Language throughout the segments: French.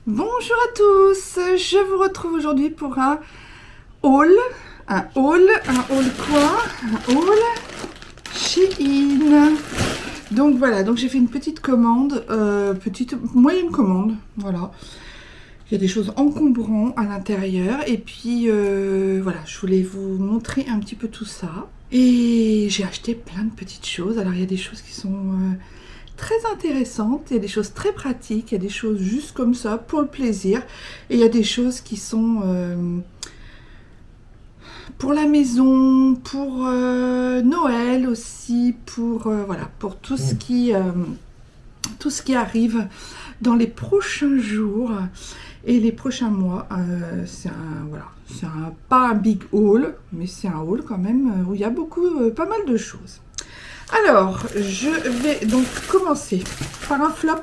Bonjour à tous, je vous retrouve aujourd'hui pour un haul quoi? Un haul Shein. Donc voilà, donc j'ai fait une petite commande, moyenne commande, voilà. Il y a des choses encombrantes à l'intérieur et puis voilà, je voulais vous montrer un petit peu tout ça. Et j'ai acheté plein de petites choses, alors il y a des choses qui sont... très intéressantes, il y a des choses très pratiques, il y a des choses juste comme ça pour le plaisir et il y a des choses qui sont pour la maison, pour Noël aussi, pour voilà, pour tout ce qui arrive dans les prochains jours et les prochains mois. C'est un voilà, pas un big haul, mais c'est un haul quand même où il y a pas mal de choses. Alors, je vais donc commencer par un flop.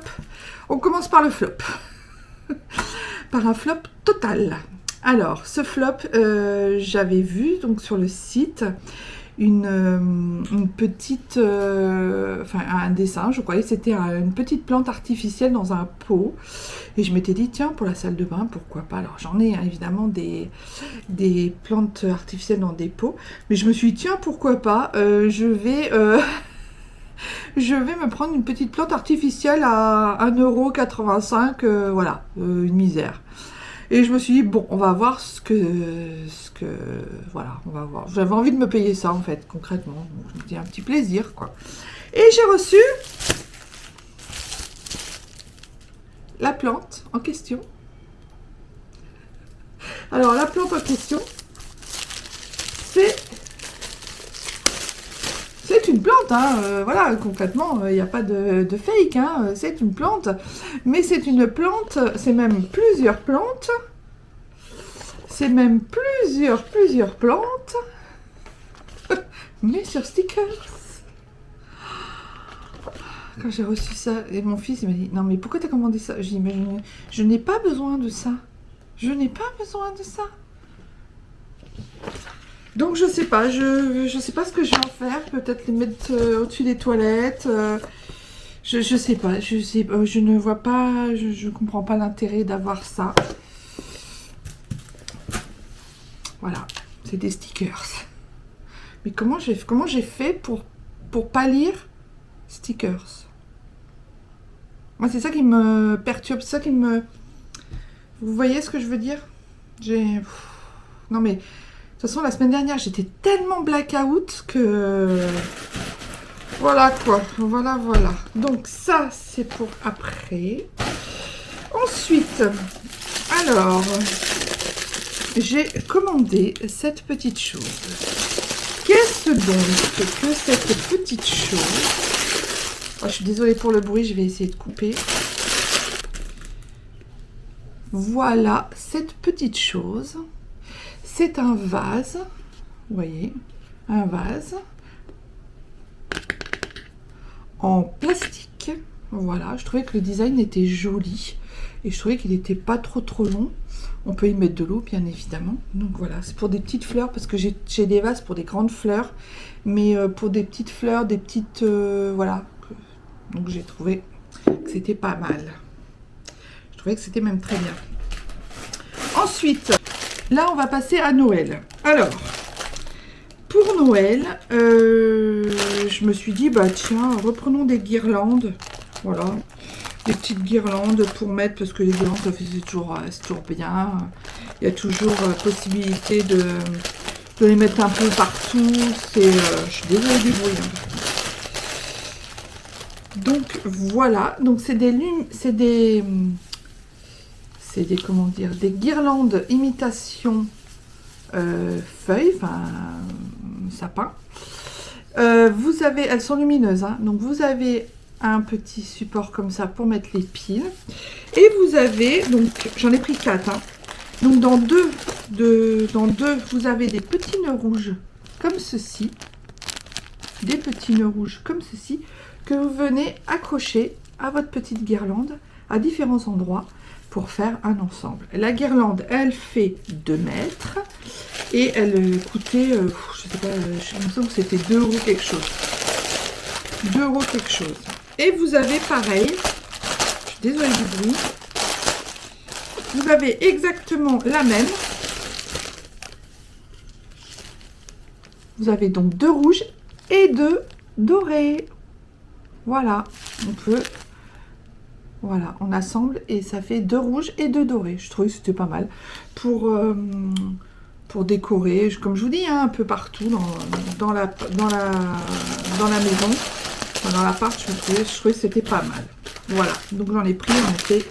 On commence par le flop. Par un flop total. Alors, ce flop, j'avais vu donc sur le site une petite... un dessin, je croyais que c'était une petite plante artificielle dans un pot. Et je m'étais dit, tiens, pour la salle de bain, pourquoi pas. Alors, j'en ai évidemment des plantes artificielles dans des pots. Mais je me suis dit, tiens, pourquoi pas. Je vais me prendre une petite plante artificielle à 1,85 €. Voilà, une misère. Et je me suis dit, bon, on va voir voilà, on va voir. J'avais envie de me payer ça, en fait, concrètement. Donc, je me dis un petit plaisir, quoi. Et j'ai reçu la plante en question. Alors, la plante en question, c'est une plante, hein, voilà, concrètement, il n'y a pas de fake, hein, c'est une plante. Mais c'est une plante, c'est même plusieurs plantes. C'est même plusieurs plantes. Mais sur stickers. Quand j'ai reçu ça, et mon fils il m'a dit, non mais pourquoi t'as commandé ça? J'ai dit, mais je n'ai pas besoin de ça. Je n'ai pas besoin de ça. Donc je sais pas, je sais pas ce que je vais en faire. Peut-être les mettre au-dessus des toilettes. Je sais pas, je ne vois pas, je comprends pas l'intérêt d'avoir ça. Voilà, c'est des stickers. Mais comment j'ai fait pour pas lire stickers? Moi c'est ça qui me perturbe, c'est ça qui me... Vous voyez ce que je veux dire? Non mais... De toute façon, la semaine dernière, j'étais tellement blackout que... Voilà quoi, voilà. Donc ça, c'est pour après. Ensuite, alors, j'ai commandé cette petite chose. Qu'est-ce donc que cette petite chose? Oh, je suis désolée pour le bruit, je vais essayer de couper. Voilà cette petite chose. C'est un vase, vous voyez, un vase en plastique. Voilà, je trouvais que le design était joli et je trouvais qu'il n'était pas trop long. On peut y mettre de l'eau, bien évidemment. Donc voilà, c'est pour des petites fleurs parce que j'ai des vases pour des grandes fleurs, mais pour des petites fleurs, des petites... voilà. Donc j'ai trouvé que c'était pas mal. Je trouvais que c'était même très bien. Ensuite... Là, on va passer à Noël. Alors, pour Noël, je me suis dit, bah tiens, reprenons des guirlandes. Voilà, des petites guirlandes pour mettre, parce que les guirlandes, c'est toujours bien. Il y a toujours possibilité de les mettre un peu partout. Je suis désolée du bruit. Donc, voilà. Donc, c'est des comment dire, des guirlandes imitation feuilles, sapin. Elles sont lumineuses, hein, donc vous avez un petit support comme ça pour mettre les piles. Et vous avez, donc j'en ai pris 4. Hein, donc dans deux, vous avez des petits nœuds rouges comme ceci. Des petits nœuds rouges comme ceci que vous venez accrocher à votre petite guirlande à différents endroits pour faire un ensemble. La guirlande, elle fait 2 mètres et elle coûtait, je sais pas, j'ai l'impression que c'était 2 € quelque chose. 2 € quelque chose. Et vous avez pareil, je suis désolée du bruit, vous avez exactement la même. Vous avez donc 2 rouges et 2 dorés. Voilà, on peut... Voilà, on assemble et ça fait 2 rouges et 2 dorés. Je trouvais que c'était pas mal pour décorer, comme je vous dis, hein, un peu partout dans la maison, enfin, dans l'appart. Je trouvais que c'était pas mal. Voilà, donc j'en ai pris,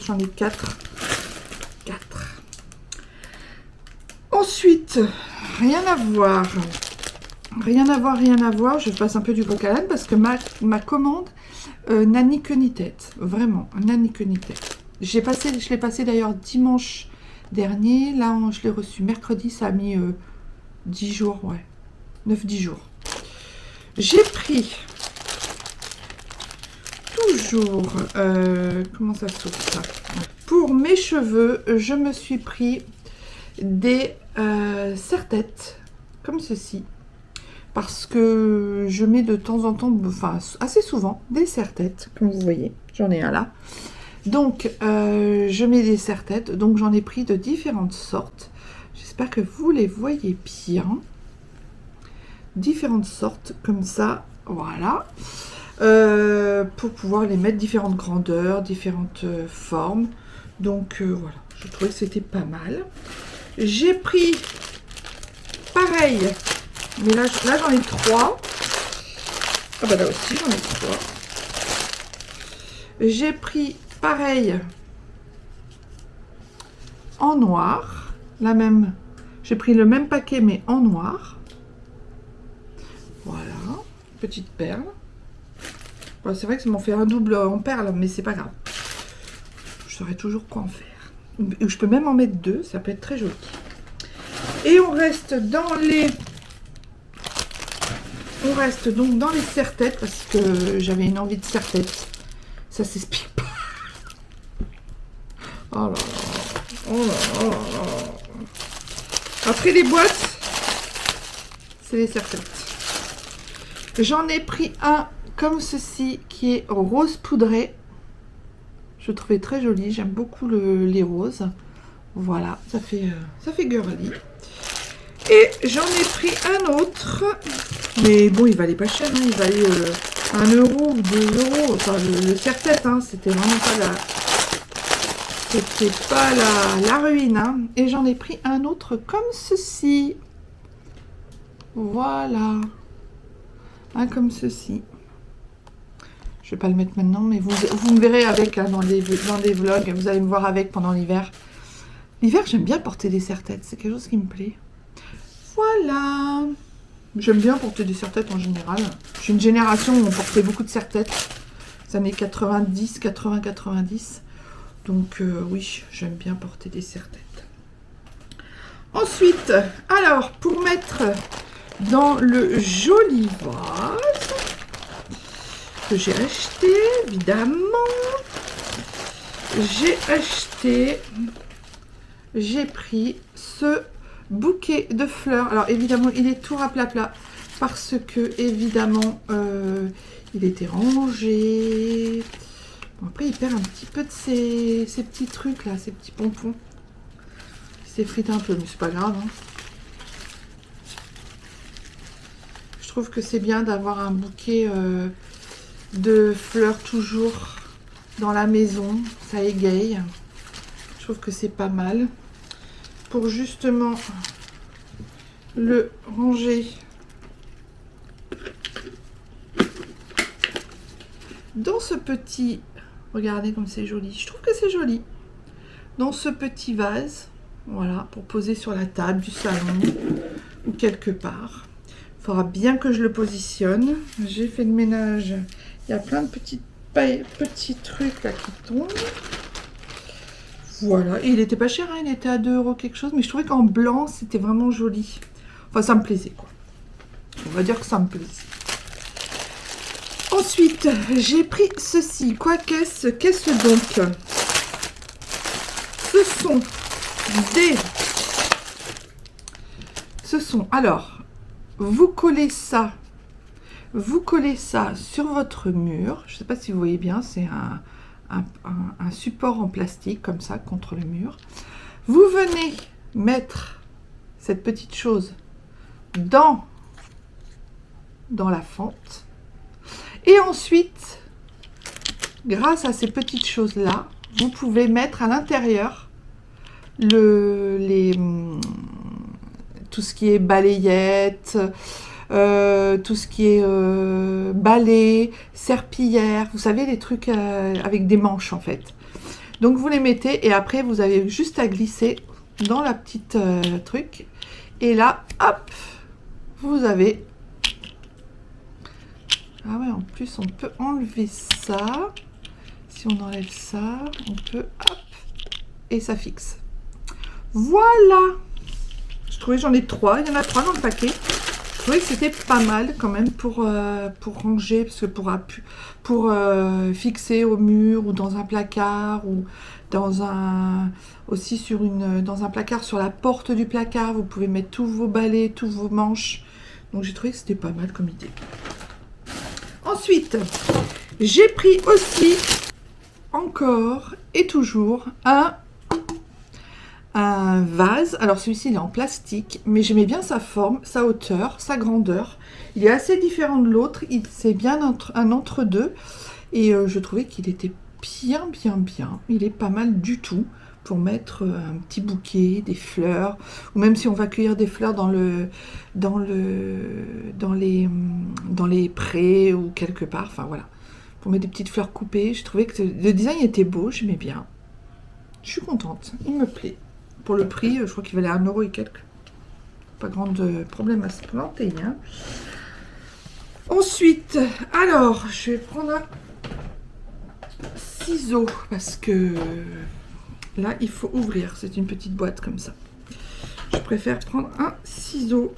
j'en ai 4. Ensuite, rien à voir. Je passe un peu du coq à l'âne parce que ma commande n'a ni queue ni tête. Vraiment, n'a ni queue ni tête. Je l'ai passé d'ailleurs dimanche dernier. Là, je l'ai reçu mercredi. Ça a mis 10 jours, ouais. 9-10 jours. J'ai pris toujours... comment ça s'ouvre ça? Pour mes cheveux, je me suis pris des serre-têtes comme ceci. Parce que je mets de temps en temps, enfin assez souvent, des serre-têtes, comme vous voyez. J'en ai un là. Donc, je mets des serre-têtes. Donc, j'en ai pris de différentes sortes. J'espère que vous les voyez bien. Différentes sortes, comme ça. Voilà. Pour pouvoir les mettre différentes grandeurs, différentes formes. Donc, voilà. Je trouvais que c'était pas mal. J'ai pris, pareil... Mais là j'en ai 3. Ah bah là aussi j'en ai 3. J'ai pris pareil en noir. La même. J'ai pris le même paquet mais en noir. Voilà. Petite perle. Bon, c'est vrai que ça m'en fait un double en perle, mais c'est pas grave. Je saurais toujours quoi en faire. Je peux même en mettre 2, ça peut être très joli. Et on reste dans les... On reste donc dans les serre-têtes parce que j'avais une envie de serre-tête. Ça s'explique pas. Oh là là. Oh là là là là. Après les boîtes, c'est les serre-têtes. J'en ai pris un comme ceci qui est rose poudré. Je trouvais très joli. J'aime beaucoup les roses. Voilà, ça fait girly. Et j'en ai pris un autre. Mais bon, il valait pas cher, hein, il valait 1 euro ou 2 euros. Enfin, le serre-tête, hein, c'était vraiment pas la ruine. Hein. Et j'en ai pris un autre comme ceci. Voilà. Un comme ceci. Je vais pas le mettre maintenant, mais vous me verrez avec hein, dans des vlogs. Vous allez me voir avec pendant l'hiver. L'hiver, j'aime bien porter des serre-têtes. C'est quelque chose qui me plaît. Voilà. J'aime bien porter des serre-têtes en général. Je suis une génération où on portait beaucoup de serre-têtes. Les années 90, 80, 90. Donc oui, j'aime bien porter des serre-têtes. Ensuite, alors, pour mettre dans le joli vase que j'ai acheté, évidemment, j'ai pris ce bouquet de fleurs. Alors évidemment il est tout raplat parce que évidemment il était rangé. Bon, après il perd un petit peu de ces petits trucs là, ces petits pompons. Il s'effrite un peu mais c'est pas grave hein. Je trouve que c'est bien d'avoir un bouquet de fleurs toujours dans la maison, ça égaye. Je trouve que c'est pas mal. Pour justement le ranger dans ce petit... Regardez comme c'est joli. Je trouve que c'est joli. Dans ce petit vase. Voilà, pour poser sur la table du salon ou quelque part. Il faudra bien que je le positionne. J'ai fait le ménage. Il y a plein de petits trucs là qui tombent. Voilà, et il était pas cher, hein, il était à 2 euros quelque chose, mais je trouvais qu'en blanc, c'était vraiment joli. Enfin, ça me plaisait, quoi. On va dire que ça me plaisait. Ensuite, j'ai pris ceci. Quoi qu'est-ce? Qu'est-ce donc? Alors, vous collez ça sur votre mur. Je ne sais pas si vous voyez bien, c'est un support en plastique comme ça contre le mur. Vous venez mettre cette petite chose dans la fente et ensuite, grâce à ces petites choses là, vous pouvez mettre à l'intérieur tout ce qui est balayette, tout ce qui est balai, serpillière, vous savez, les trucs avec des manches en fait. Donc vous les mettez et après vous avez juste à glisser dans la petite truc. Et là, hop, vous avez... Ah ouais, en plus on peut enlever ça. Si on enlève ça, on peut, hop, et ça fixe. Voilà. Je trouvais, j'en ai 3, il y en a 3 dans le paquet. Je trouvais que c'était pas mal quand même pour ranger, parce que pour fixer au mur ou dans un placard ou dans dans un placard sur la porte du placard. Vous pouvez mettre tous vos balais, tous vos manches. Donc j'ai trouvé que c'était pas mal comme idée. Ensuite, j'ai pris aussi encore et toujours un vase. Alors celui-ci il est en plastique, mais j'aimais bien sa forme, sa hauteur, sa grandeur. Il est assez différent de l'autre, c'est bien un entre-deux. Et je trouvais qu'il était bien. Il est pas mal du tout pour mettre un petit bouquet, des fleurs, ou même si on va cueillir des fleurs dans les prés ou quelque part. Enfin voilà, pour mettre des petites fleurs coupées. Je trouvais que le design était beau, j'aimais bien. Je suis contente, il me plaît. Pour le prix, je crois qu'il valait 1 € et quelques. Pas grand problème à se planter. Hein. Ensuite, alors, je vais prendre un ciseau parce que là, il faut ouvrir. C'est une petite boîte comme ça. Je préfère prendre un ciseau.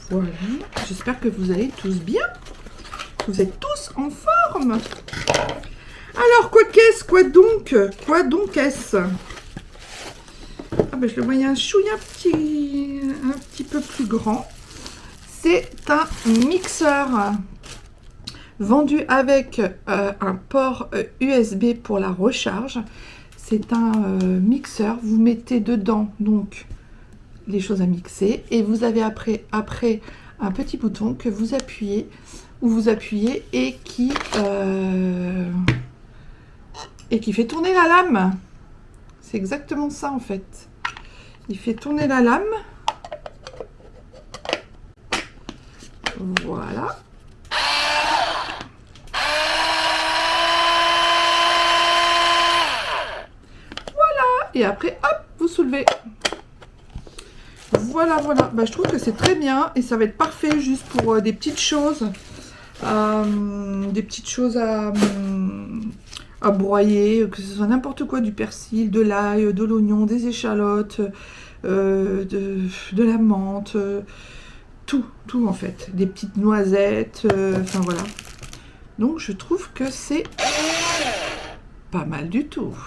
Voilà. J'espère que vous allez tous bien. Vous êtes tous en forme. Alors, quoi donc est-ce? Ah ben, je le voyais un chouïa un petit peu plus grand. C'est un mixeur vendu avec un port USB pour la recharge. C'est un mixeur. Vous mettez dedans donc les choses à mixer et vous avez après un petit bouton que vous appuyez et qui fait tourner la lame. C'est exactement ça en fait. Il fait tourner la lame. Voilà. Voilà. Et après, hop, vous soulevez. Voilà. Bah, je trouve que c'est très bien et ça va être parfait juste pour des petites choses. À broyer, que ce soit n'importe quoi, du persil, de l'ail, de l'oignon, des échalotes, de la menthe, tout en fait, des petites noisettes, enfin voilà. Donc je trouve que c'est pas mal du tout.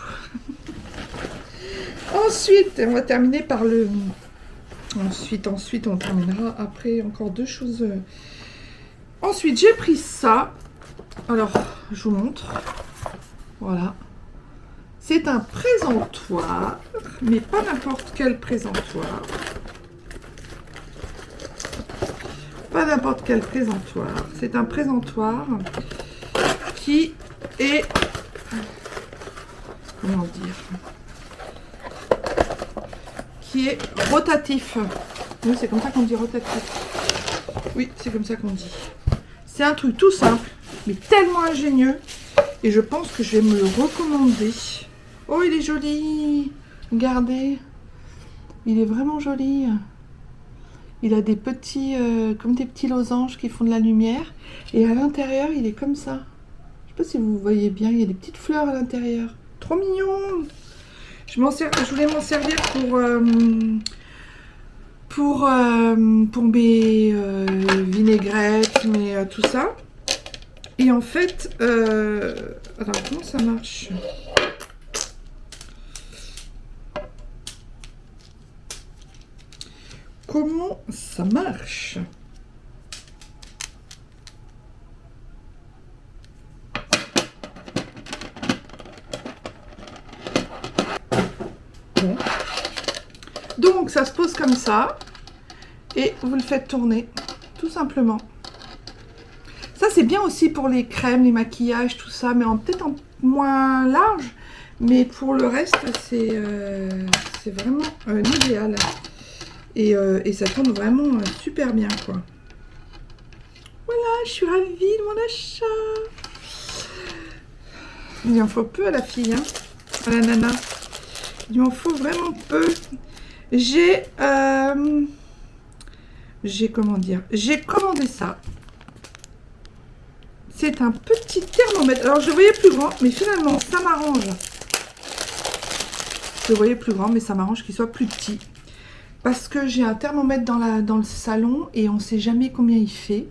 Ensuite, on va terminer par le... Ensuite, on terminera après encore 2 choses. Ensuite, j'ai pris ça. Alors, je vous montre. Voilà. C'est un présentoir, mais pas n'importe quel présentoir. Pas n'importe quel présentoir. C'est un présentoir qui est... Comment dire? Qui est rotatif. Oui, c'est comme ça qu'on dit rotatif. Oui, c'est comme ça qu'on dit. C'est un truc tout simple, mais tellement ingénieux. Et je pense que je vais me le recommander. Oh, il est joli. Regardez. Il est vraiment joli. Il a des petits, comme des petits losanges qui font de la lumière. Et à l'intérieur, il est comme ça. Je ne sais pas si vous voyez bien. Il y a des petites fleurs à l'intérieur. Trop mignon. Je voulais m'en servir pour mes vinaigrettes, mais tout ça. Et en fait, alors comment ça marche? Comment ça marche? Bon. Donc ça se pose comme ça et vous le faites tourner tout simplement. Ça c'est bien aussi pour les crèmes, les maquillages, tout ça, mais peut-être en moins large, mais pour le reste c'est vraiment l'idéal et ça tourne vraiment super bien quoi. Voilà, je suis ravie de mon achat. Il en faut peu à la fille, hein, à la nana. Il en faut vraiment peu. J'ai commandé ça. C'est un petit thermomètre. Alors je le voyais plus grand, mais finalement ça m'arrange. Je le voyais plus grand, mais ça m'arrange qu'il soit plus petit. Parce que j'ai un thermomètre dans le salon et on ne sait jamais combien il fait.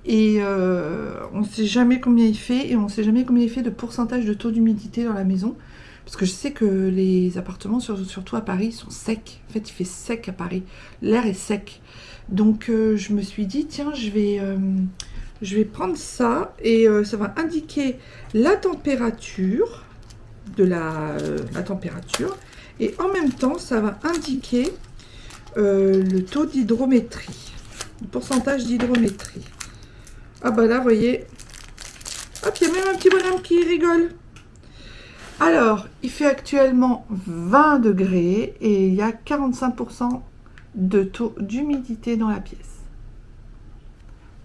Et on ne sait jamais combien il fait. Et on ne sait jamais combien il fait de pourcentage de taux d'humidité dans la maison. Parce que je sais que les appartements, surtout à Paris, sont secs. En fait, il fait sec à Paris. L'air est sec. Donc, je me suis dit, tiens, je vais prendre ça. Et ça va indiquer la température de la température. Et en même temps, ça va indiquer le taux d'hydrométrie. Le pourcentage d'hydrométrie. Ah bah là, vous voyez. Hop, il y a même un petit bonhomme qui rigole. Alors, il fait actuellement 20 degrés et il y a 45% de taux d'humidité dans la pièce.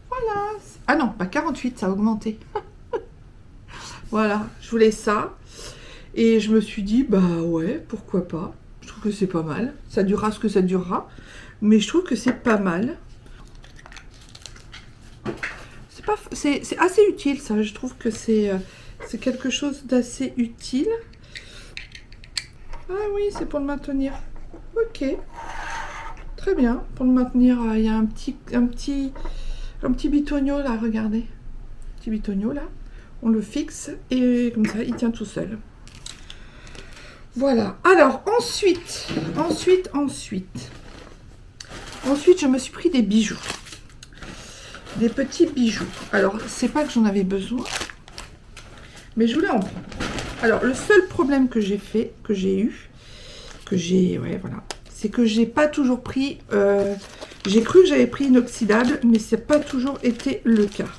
Voilà. Ah non, pas 48, ça a augmenté. Voilà, je voulais ça. Et je me suis dit, bah ouais, pourquoi pas. Je trouve que c'est pas mal. Ça durera ce que ça durera. Mais je trouve que c'est pas mal. C'est assez utile, ça. Je trouve que c'est quelque chose d'assez utile. Ah oui, c'est pour le maintenir. Ok. Très bien. Pour le maintenir, il y a un petit bitonio là, regardez. Petit bitonio là. On le fixe et comme ça, il tient tout seul. Voilà. Alors, ensuite, je me suis pris des bijoux. Des petits bijoux. Alors, c'est pas que j'en avais besoin, mais je voulais en prendre. Alors, le seul problème que j'ai eu, voilà, c'est que j'ai pas toujours pris, j'ai cru que j'avais pris inoxydable, mais c'est pas toujours été le cas.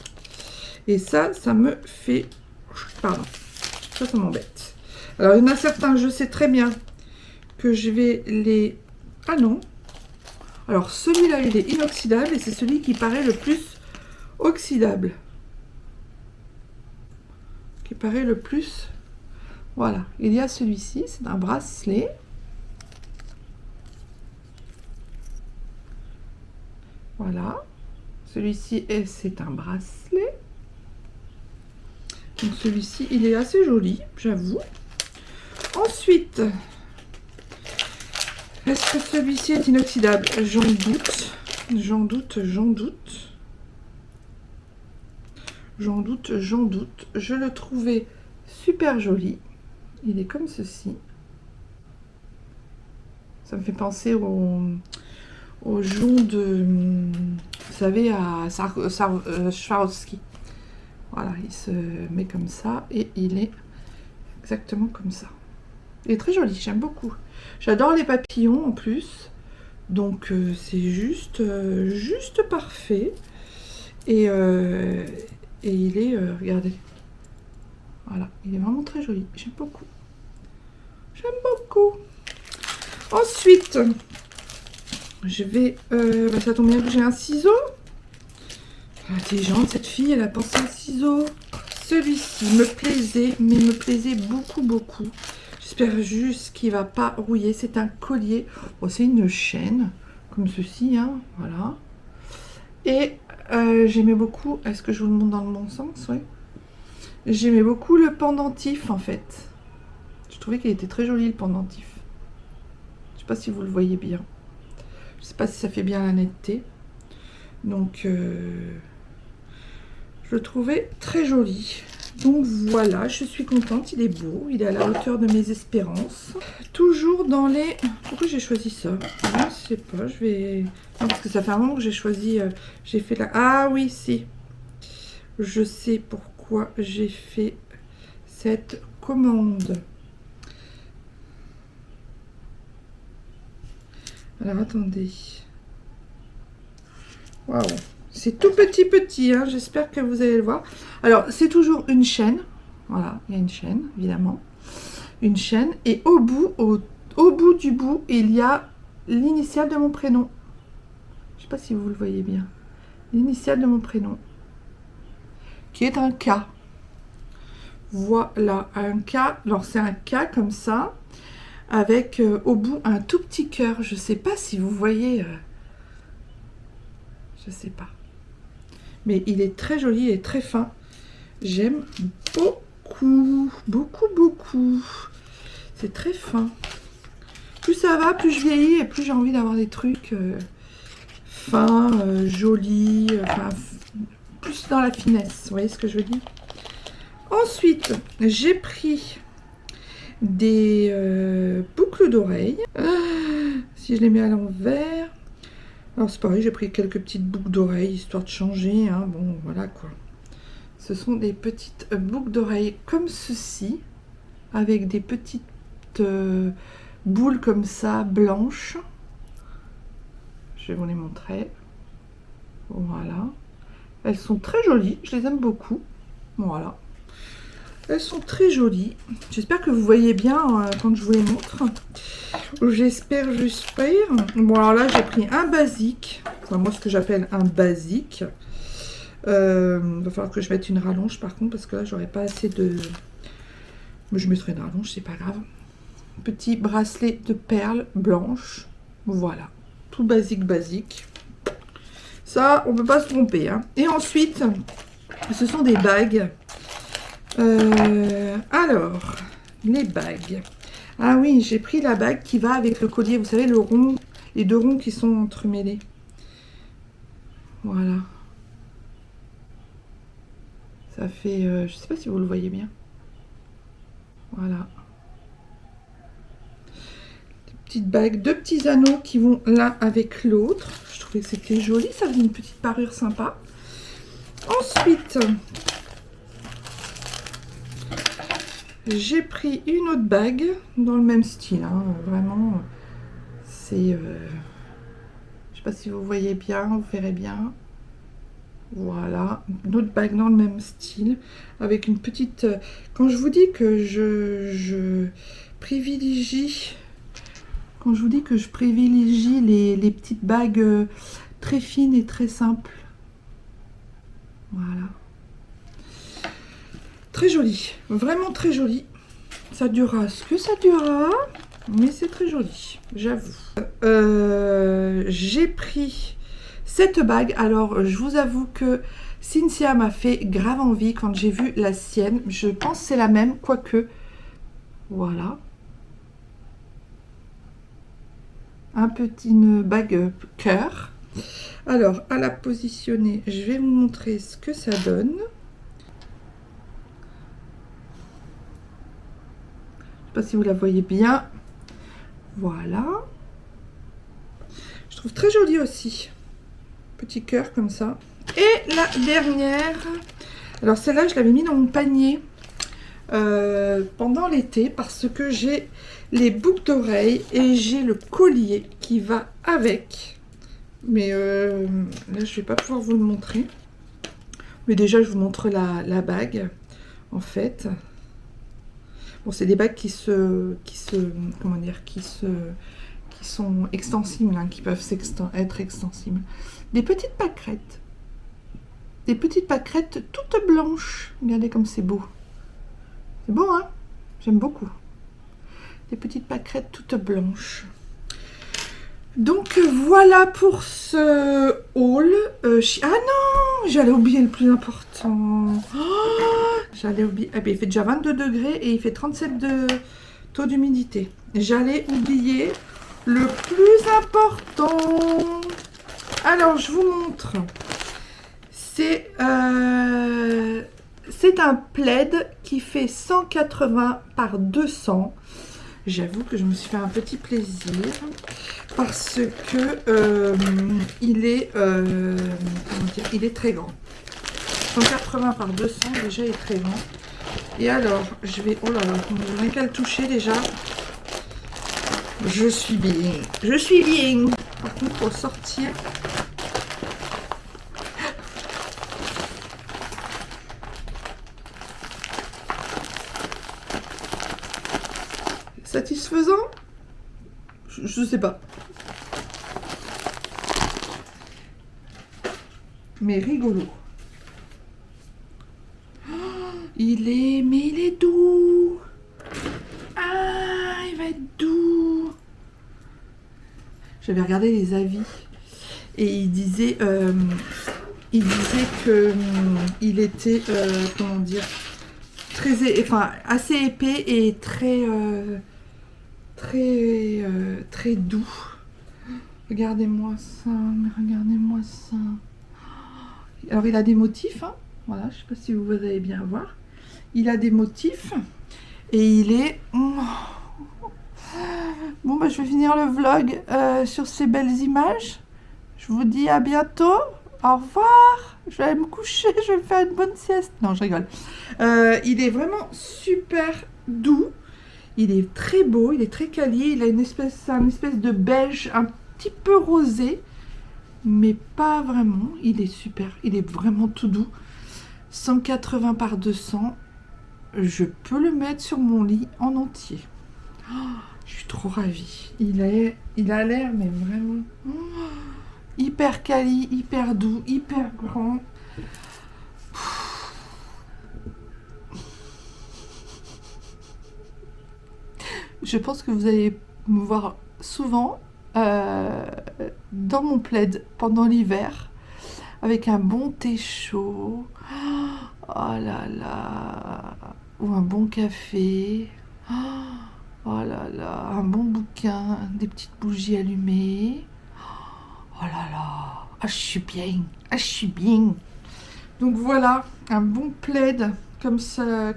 Et ça me fait, pardon, ça m'embête. Alors, il y en a certains, je sais très bien que je vais les, ah non. Alors, celui-là, il est inoxydable et c'est celui qui paraît le plus oxydable. Qui paraît le plus. Voilà, il y a celui-ci, c'est un bracelet. Voilà, celui-ci, c'est un bracelet. Donc celui-ci, il est assez joli, j'avoue. Ensuite, est-ce que celui-ci est inoxydable? J'en doute. Je le trouvais super joli. Il est comme ceci. Ça me fait penser au jonc de, vous savez, à Swarovski. Voilà, il se met comme ça et il est exactement comme ça. Il est très joli, j'aime beaucoup. J'adore les papillons en plus. Donc c'est juste parfait. Et il est, regardez. Voilà, il est vraiment très joli. J'aime beaucoup. J'aime beaucoup. Ensuite, je vais... ça tombe bien que j'ai un ciseau. Intelligente, cette fille, elle a pensé au ciseau. Celui-ci me plaisait, mais me plaisait beaucoup. J'espère juste qu'il ne va pas rouiller. C'est un collier. Bon, c'est une chaîne, comme ceci, hein, voilà. Et j'aimais beaucoup... Est-ce que je vous le montre dans le bon sens? Oui. J'aimais beaucoup le pendentif, en fait. Je trouvais qu'il était très joli, le pendentif. Je ne sais pas si vous le voyez bien. Je ne sais pas si ça fait bien la netteté. Donc, je le trouvais très joli. Donc voilà, je suis contente, il est beau, il est à la hauteur de mes espérances. Toujours dans les... Pourquoi j'ai choisi ça? Je ne sais pas, je vais... Non, parce que ça fait un moment que j'ai choisi... j'ai fait la... Ah oui, si. Je sais pourquoi j'ai fait cette commande. Alors, attendez. Waouh. C'est tout petit, hein. J'espère que vous allez le voir. Alors, c'est toujours une chaîne. Voilà, il y a une chaîne, évidemment. Une chaîne. Et au bout, au bout du bout, il y a l'initiale de mon prénom. Je ne sais pas si vous le voyez bien. L'initiale de mon prénom. Qui est un K. Voilà, un K. Alors, c'est un K comme ça. Avec au bout un tout petit cœur. Je ne sais pas si vous voyez... je ne sais pas. Mais il est très joli et très fin. J'aime beaucoup. Beaucoup. C'est très fin. Plus ça va, plus je vieillis et plus j'ai envie d'avoir des trucs fins, jolis, enfin, plus dans la finesse. Vous voyez ce que je veux dire? Ensuite, j'ai pris des boucles d'oreilles. Si je les mets à l'envers... Alors c'est pareil, j'ai pris quelques petites boucles d'oreilles, histoire de changer, hein. Bon, voilà quoi. Ce sont des petites boucles d'oreilles comme ceci, avec des petites boules comme ça, blanches. Je vais vous les montrer. Voilà. Elles sont très jolies, je les aime beaucoup. Voilà. Elles sont très jolies. J'espère que vous voyez bien quand je vous les montre. J'espère. Bon, alors là, j'ai pris un basique. Enfin, moi, ce que j'appelle un basique. Il va falloir que je mette une rallonge, par contre, parce que là, j'aurais pas assez de... Mais je mettrai une rallonge, c'est pas grave. Petit bracelet de perles blanches. Voilà. Tout basique. Ça, on peut pas se tromper, hein. Et ensuite, ce sont des bagues. Alors, les bagues. Ah oui, j'ai pris la bague qui va avec le collier. Vous savez, le rond, les deux ronds qui sont entremêlés. Voilà. Ça fait, je sais pas si vous le voyez bien. Voilà. Des petites bagues, deux petits anneaux qui vont l'un avec l'autre. Je trouvais que c'était joli, ça faisait une petite parure sympa. Ensuite... j'ai pris une autre bague dans le même style, hein, vraiment, c'est, je sais pas si vous voyez bien, vous verrez bien, voilà, une autre bague dans le même style, avec une petite, quand je vous dis que je privilégie, les petites bagues très fines et très simples, voilà. Très joli, vraiment très joli. Ça durera ce que ça durera, mais c'est très joli, j'avoue. J'ai pris cette bague. Alors, je vous avoue que Cynthia m'a fait grave envie quand j'ai vu la sienne. Je pense que c'est la même, quoique. Voilà. Une bague cœur. Alors, à la positionner, je vais vous montrer ce que ça donne. Je ne sais pas si vous la voyez bien. Voilà. Je trouve très jolie aussi. Petit cœur comme ça. Et la dernière. Alors celle-là, je l'avais mis dans mon panier pendant l'été parce que j'ai les boucles d'oreilles et j'ai le collier qui va avec. Mais là, je ne vais pas pouvoir vous le montrer. Mais déjà, je vous montre la bague, en fait. Bon, c'est des bagues qui sont extensibles, hein, qui peuvent être extensibles. Des petites pâquerettes. Des petites pâquerettes toutes blanches. Regardez comme c'est beau. C'est beau, hein? J'aime beaucoup. Des petites pâquerettes toutes blanches. Donc voilà pour ce haul. Ah non, j'allais oublier le plus important. Oh, j'allais oublier. Ah ben, il fait déjà 22 degrés et il fait 37 de taux d'humidité. J'allais oublier le plus important. Alors je vous montre. C'est un plaid qui fait 180 par 200. J'avoue que je me suis fait un petit plaisir parce que il est très grand. 180 par 200 déjà est très grand. Et alors je vais, oh là là, je n'ai rien qu'à le toucher déjà. Je suis bien. Je suis bien. Par contre, pour sortir... Satisfaisant? Je sais pas. Mais rigolo. Oh, mais il est doux. Ah, il va être doux. J'avais regardé les avis et il disait que il était, comment dire, assez épais et très doux. Regardez-moi ça, mais regardez-moi ça. Alors il a des motifs, hein. Voilà, je sais pas si vous allez bien voir. Il a des motifs et il est... Bon, bah, je vais finir le vlog sur ces belles images. Je vous dis à bientôt. Au revoir. Je vais aller me coucher, je vais me faire une bonne sieste. Non, je rigole. Il est vraiment super doux. Il est très beau, il est très quali. Il a une espèce de beige un petit peu rosé, mais pas vraiment. Il est super, il est vraiment tout doux. 180 par 200. Je peux le mettre sur mon lit en entier. Oh, je suis trop ravie. Il a l'air, mais vraiment hyper quali, hyper doux, hyper grand. Je pense que vous allez me voir souvent dans mon plaid pendant l'hiver avec un bon thé chaud. Oh là là. Ou un bon café. Oh là là. Un bon bouquin, des petites bougies allumées. Oh là là. Ah, je suis bien. Ah, je suis bien. Donc voilà, un bon plaid comme ça.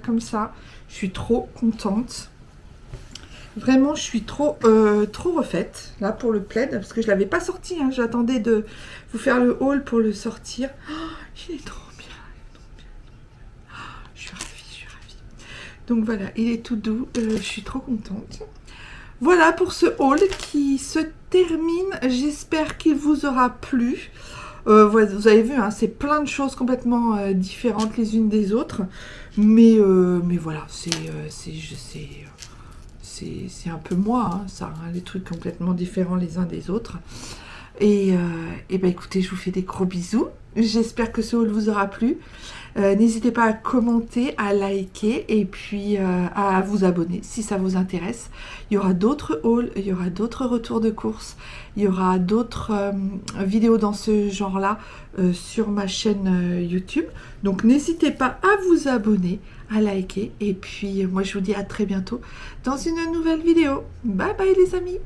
Je suis trop contente. Vraiment, je suis trop refaite là pour le plaid parce que je l'avais pas sorti. Hein. J'attendais de vous faire le haul pour le sortir. Oh, il est trop bien. Oh, je suis ravie. Donc voilà, il est tout doux. Je suis trop contente. Voilà pour ce haul qui se termine. J'espère qu'il vous aura plu. Vous avez vu, hein, c'est plein de choses complètement différentes les unes des autres. Mais voilà, c'est un peu moi, hein, ça, hein, les trucs complètement différents les uns des autres. Et ben écoutez, je vous fais des gros bisous. J'espère que ce haul vous aura plu. N'hésitez pas à commenter, à liker et puis à vous abonner si ça vous intéresse. Il y aura d'autres hauls, il y aura d'autres retours de course, il y aura d'autres vidéos dans ce genre-là sur ma chaîne YouTube. Donc n'hésitez pas à vous abonner, à liker et puis moi je vous dis à très bientôt dans une nouvelle vidéo. Bye bye les amis!